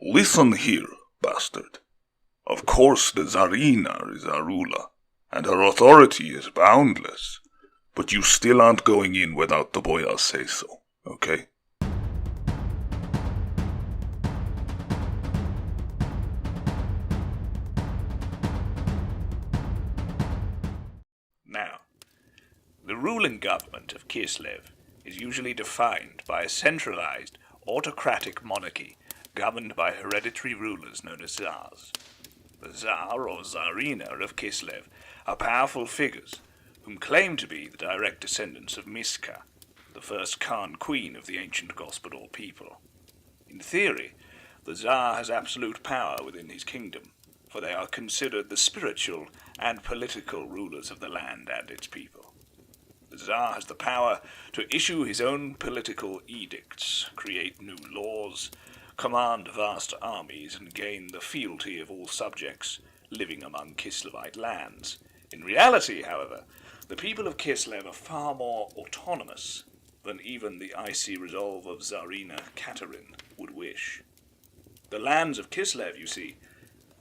Listen here, bastard. Of course the Tsarina is our ruler, and her authority is boundless, but you still aren't going in without the boyars say so, okay? Now, the ruling government of Kislev is usually defined by a centralized, autocratic monarchy governed by hereditary rulers known as Tsars. The Tsar or Tsarina of Kislev are powerful figures whom claim to be the direct descendants of Miska, the first Khan queen of the ancient Gospodor people. In theory, the Tsar has absolute power within his kingdom, for they are considered the spiritual and political rulers of the land and its people. The Tsar has the power to issue his own political edicts, create new laws, command vast armies, and gain the fealty of all subjects living among Kislevite lands. In reality, however, the people of Kislev are far more autonomous than even the icy resolve of Tsarina Katerin would wish. The lands of Kislev, you see,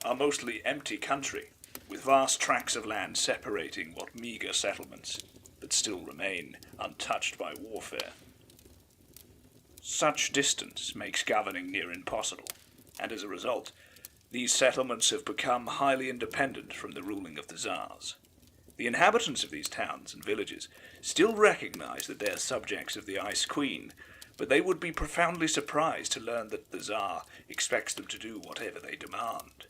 are mostly empty country, with vast tracts of land separating what meagre settlements that still remain untouched by warfare. Such distance makes governing near impossible, and as a result, these settlements have become highly independent from the ruling of the Tsars. The inhabitants of these towns and villages still recognize that they are subjects of the Ice Queen, but they would be profoundly surprised to learn that the Tsar expects them to do whatever they demand.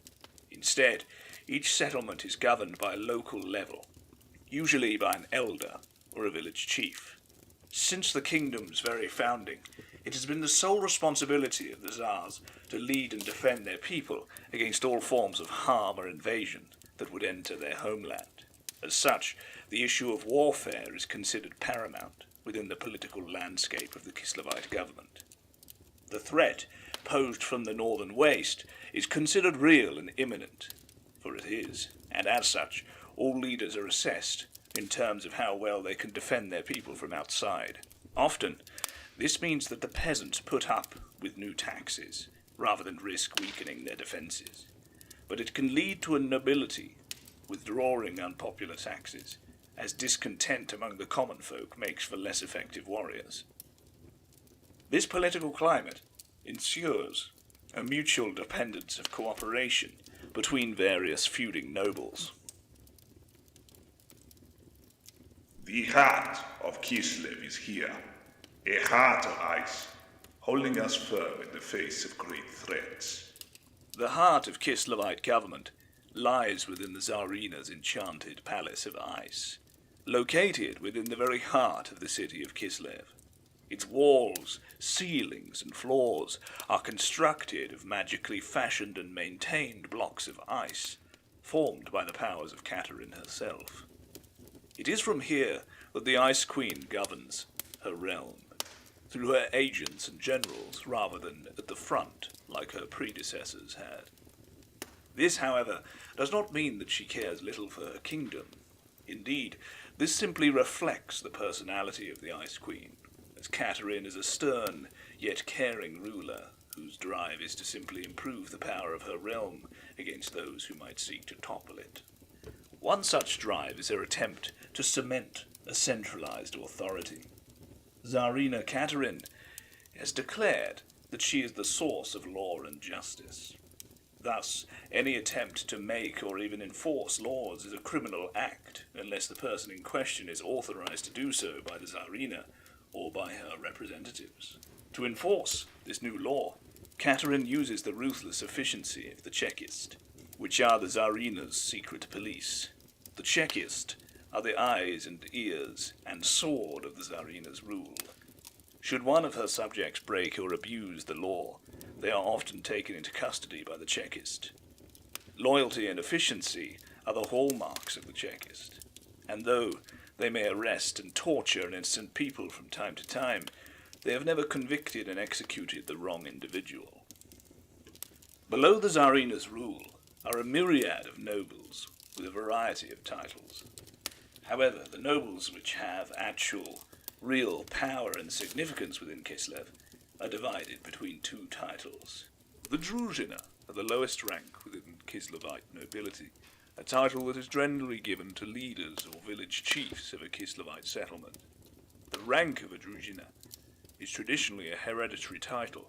Instead, each settlement is governed by a local level, usually by an elder or a village chief. Since the kingdom's very founding, it has been the sole responsibility of the Tsars to lead and defend their people against all forms of harm or invasion that would enter their homeland. As such, the issue of warfare is considered paramount within the political landscape of the Kislevite government. The threat posed from the northern waste is considered real and imminent, for it is, and as such, all leaders are assessed in terms of how well they can defend their people from outside. Often, this means that the peasants put up with new taxes, rather than risk weakening their defences. But it can lead to a nobility withdrawing unpopular taxes, as discontent among the common folk makes for less effective warriors. This political climate ensures a mutual dependence of cooperation between various feuding nobles. The heart of Kislev is here, a heart of ice, holding us firm in the face of great threats. The heart of Kislevite government lies within the Tsarina's enchanted palace of ice, located within the very heart of the city of Kislev. Its walls, ceilings, and floors are constructed of magically fashioned and maintained blocks of ice, formed by the powers of Katerin herself. It is from here that the Ice Queen governs her realm, through her agents and generals rather than at the front like her predecessors had. This, however, does not mean that she cares little for her kingdom. Indeed, this simply reflects the personality of the Ice Queen, as Katerin is a stern yet caring ruler whose drive is to simply improve the power of her realm against those who might seek to topple it. One such drive is her attempt to cement a centralized authority. Tsarina Katerin has declared that she is the source of law and justice. Thus, any attempt to make or even enforce laws is a criminal act unless the person in question is authorized to do so by the Tsarina or by her representatives. To enforce this new law, Katerin uses the ruthless efficiency of the Chekist, which are the Tsarina's secret police. The Chekist are the eyes and ears and sword of the Tsarina's rule. Should one of her subjects break or abuse the law, they are often taken into custody by the Chekist. Loyalty and efficiency are the hallmarks of the Chekist, and though they may arrest and torture innocent people from time to time, they have never convicted and executed the wrong individual. Below the Tsarina's rule are a myriad of nobles with a variety of titles. However, the nobles which have actual, real power and significance within Kislev are divided between two titles. The Druzhina are the lowest rank within Kislevite nobility, a title that is generally given to leaders or village chiefs of a Kislevite settlement. The rank of a Druzhina is traditionally a hereditary title.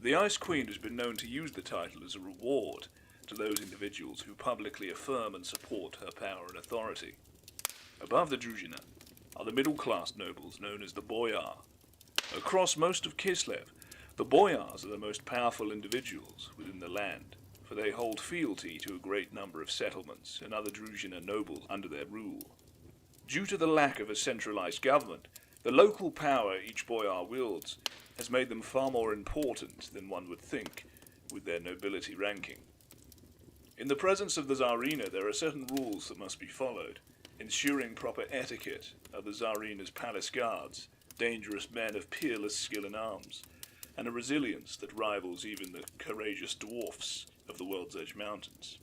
The Ice Queen has been known to use the title as a reward to those individuals who publicly affirm and support her power and authority. Above the Druzhina are the middle-class nobles known as the boyar. Across most of Kislev, the boyars are the most powerful individuals within the land, for they hold fealty to a great number of settlements and other Druzhina nobles under their rule. Due to the lack of a centralized government, the local power each boyar wields has made them far more important than one would think with their nobility ranking. In the presence of the Tsarina, there are certain rules that must be followed, ensuring proper etiquette of the Tsarina's palace guards, dangerous men of peerless skill in arms, and a resilience that rivals even the courageous dwarfs of the World's Edge Mountains.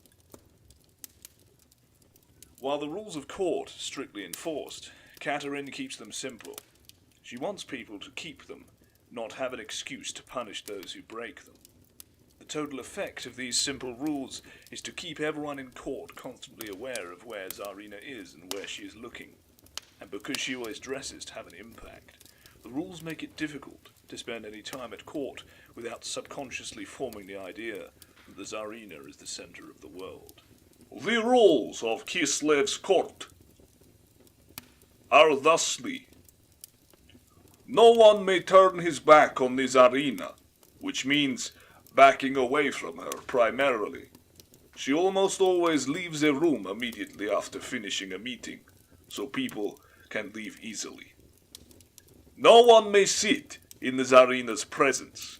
While the rules of court are strictly enforced, Katerin keeps them simple. She wants people to keep them, not have an excuse to punish those who break them. The total effect of these simple rules is to keep everyone in court constantly aware of where Tsarina is and where she is looking, and because she always dresses to have an impact, the rules make it difficult to spend any time at court without subconsciously forming the idea that the Tsarina is the center of the world. The rules of Kislev's court are thusly: no one may turn his back on the Tsarina, which means backing away from her primarily. She almost always leaves a room immediately after finishing a meeting, so people can leave easily. No one may sit in the Tsarina's presence.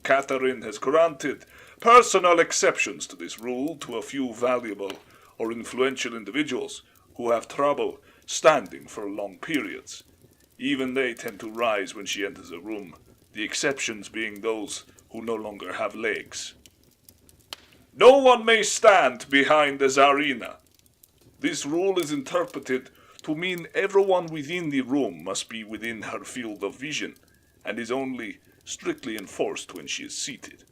Katerin has granted personal exceptions to this rule to a few valuable or influential individuals who have trouble standing for long periods. Even they tend to rise when she enters a room, the exceptions being those who no longer have legs. No one may stand behind the Tsarina. This rule is interpreted to mean everyone within the room must be within her field of vision, and is only strictly enforced when she is seated.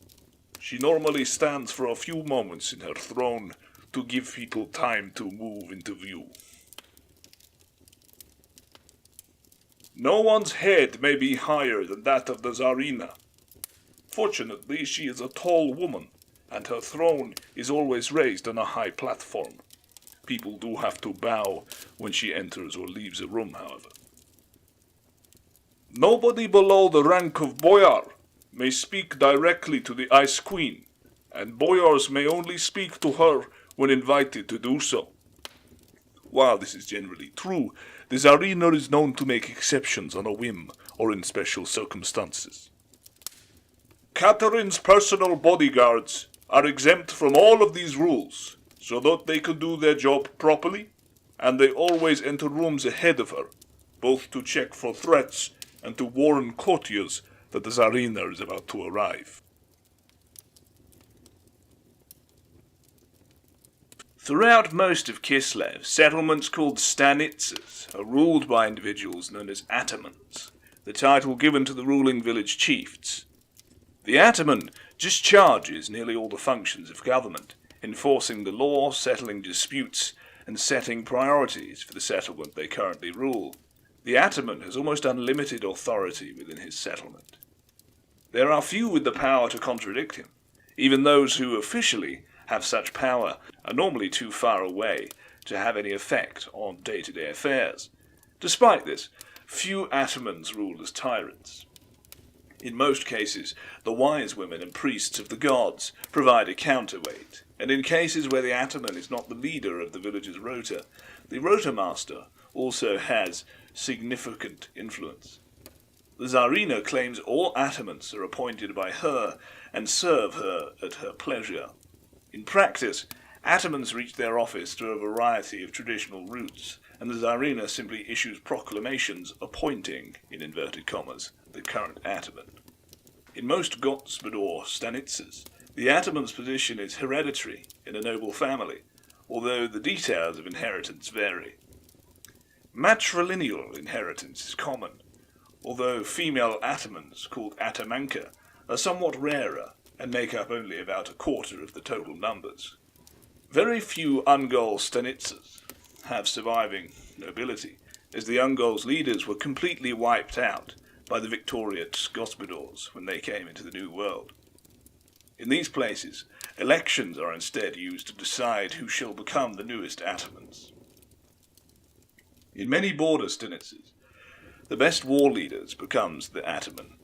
She normally stands for a few moments in her throne to give people time to move into view. No one's head may be higher than that of the Tsarina. Fortunately, she is a tall woman, and her throne is always raised on a high platform. People do have to bow when she enters or leaves a room, however. Nobody below the rank of boyar may speak directly to the Ice Queen, and boyars may only speak to her when invited to do so. While this is generally true, the Tsarina is known to make exceptions on a whim or in special circumstances. Katerin's personal bodyguards are exempt from all of these rules, so that they can do their job properly, and they always enter rooms ahead of her, both to check for threats and to warn courtiers that the Tsarina is about to arrive. Throughout most of Kislev, settlements called stanitsas are ruled by individuals known as Atamans, the title given to the ruling village chiefs. The Ataman discharges nearly all the functions of government, enforcing the law, settling disputes, and setting priorities for the settlement they currently rule. The Ataman has almost unlimited authority within his settlement. There are few with the power to contradict him. Even those who officially have such power are normally too far away to have any effect on day-to-day affairs. Despite this, few Atamans rule as tyrants. In most cases, the wise women and priests of the gods provide a counterweight, and in cases where the Ataman is not the leader of the village's rota, the rota master also has significant influence. The Tsarina claims all Atamans are appointed by her and serve her at her pleasure. In practice, Atamans reach their office through a variety of traditional routes, and the Tsarina simply issues proclamations appointing, in inverted commas, the current Ataman. In most Gospodar stanitsas, the Ataman's position is hereditary in a noble family, although the details of inheritance vary. Matrilineal inheritance is common, although female Atamans, called Atamanka, are somewhat rarer, and make up only about a quarter of the total numbers. Very few Ungol stanitsas have surviving nobility, as the Ungol's leaders were completely wiped out by the victorious Gospodars when they came into the New World. In these places, elections are instead used to decide who shall become the newest Atamans. In many border stanitsas, the best war leaders becomes the Ataman.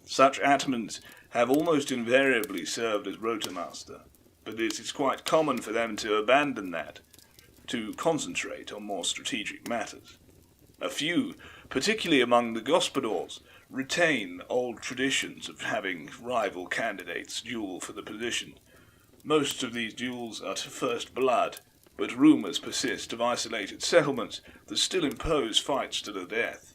Such Atamans have almost invariably served as rotamaster, but it is quite common for them to abandon that to concentrate on more strategic matters. A few, particularly among the Gospodars, retain old traditions of having rival candidates duel for the position. Most of these duels are to first blood, but rumours persist of isolated settlements that still impose fights to the death.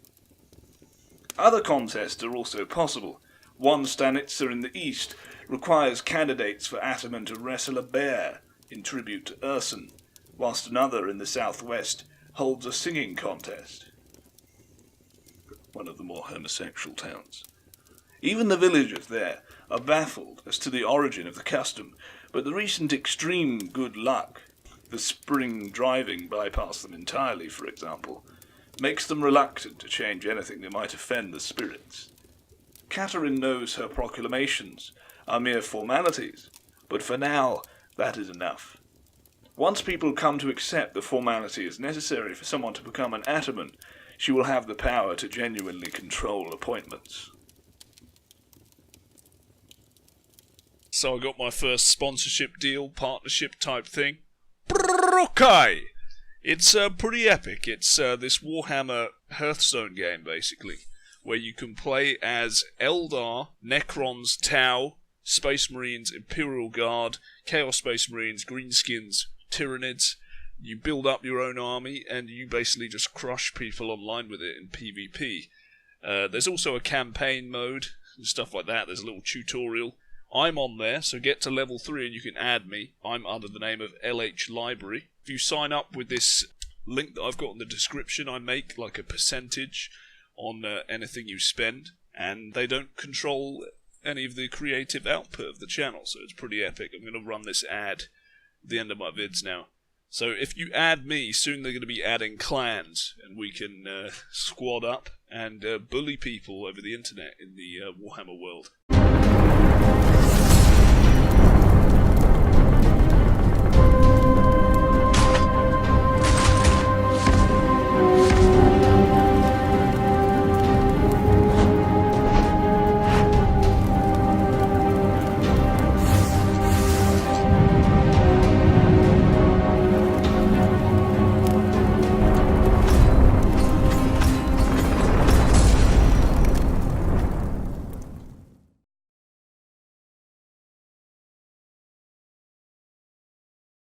Other contests are also possible. One stanitsa in the east requires candidates for Ataman to wrestle a bear in tribute to Urson, whilst another in the southwest holds a singing contest. One of the more homosexual towns. Even the villagers there are baffled as to the origin of the custom, but the recent extreme good luck, the spring driving bypass them entirely, for example, makes them reluctant to change anything that might offend the spirits. Catherine knows her proclamations are mere formalities, but for now that is enough. Once people come to accept the formality as necessary for someone to become an Ataman, she will have the power to genuinely control appointments. So I got my first sponsorship deal, partnership type thing. Okay! It's pretty epic. It's this Warhammer Hearthstone game, basically, where you can play as Eldar, Necrons, Tau, Space Marines, Imperial Guard, Chaos Space Marines, Greenskins, Tyranids. You build up your own army, and you basically just crush people online with it in PvP. There's also a campaign mode, and stuff like that. There's a little tutorial. I'm on there, so get to level 3 and you can add me. I'm under the name of LH Library. If you sign up with this link that I've got in the description, I make like a percentage on anything you spend, and they don't control any of the creative output of the channel, so it's pretty epic. I'm going to run this ad at the end of my vids now. So if you add me, soon they're going to be adding clans, and we can squad up and bully people over the internet in the Warhammer world.